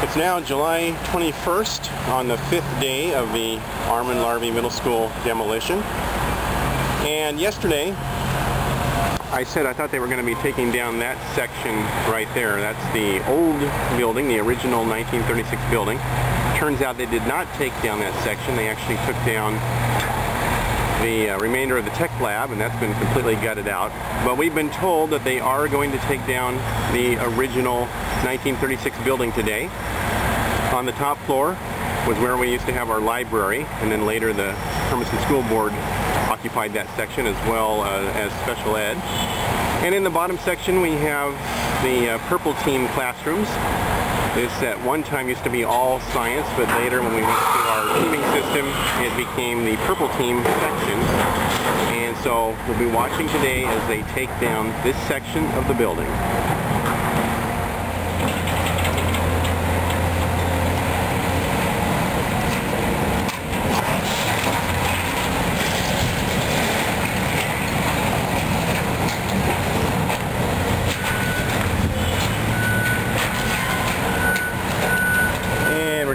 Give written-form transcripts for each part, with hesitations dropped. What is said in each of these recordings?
It's now July 21st on the 5th day of the Armand Larive Middle School demolition. And yesterday, I said I thought they were going to be taking down that section right there. That's the old building, the original 1936 building. Turns out they did not take down that section. They actually took down the remainder of the tech lab, and that's been completely gutted out. But we've been told that they are going to take down the original 1936 building today. On the top floor was where we used to have our library, and then later the Hermiston School Board occupied that section as well as special ed. And in the bottom section we have the purple team classrooms. This at one time used to be all science, but later when we went to our teaming system, it became the purple team section. And so we'll be watching today as they take down this section of the building.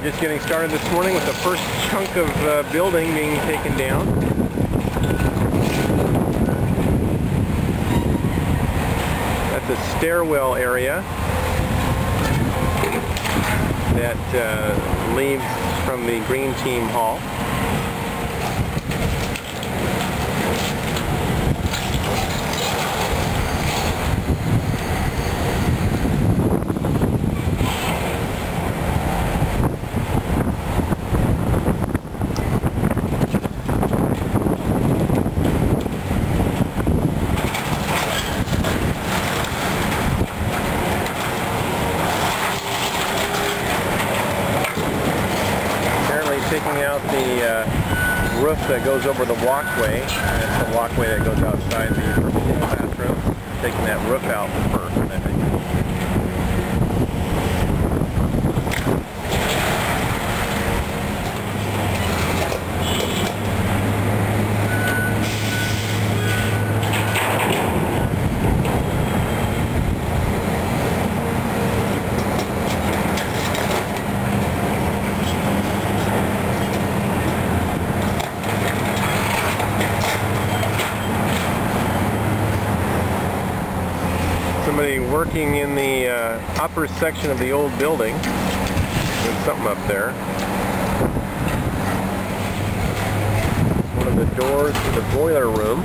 Just getting started this morning with the first chunk of building being taken down. That's a stairwell area that leads from the Green Team Hall. Taking out the roof that goes over the walkway. That's the walkway that goes outside the classroom. Taking that roof out first, I think. Somebody working in the upper section of the old building. There's something up there. One of the doors to the boiler room.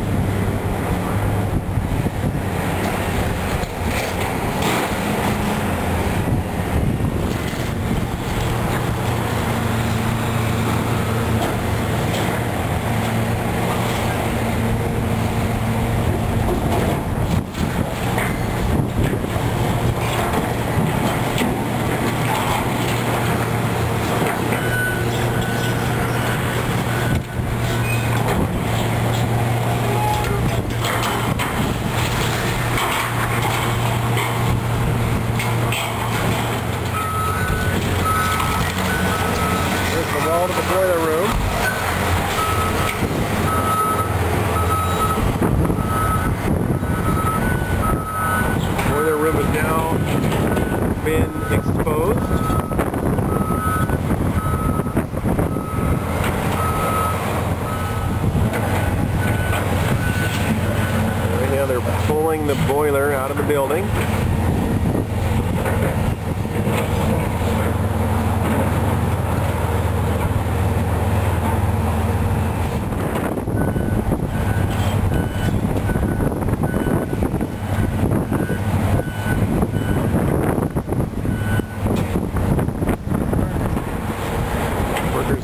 Wall to the boiler room. The boiler room has now been exposed. Right now they're pulling the boiler out of the building.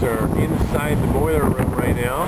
Are inside the boiler room right now.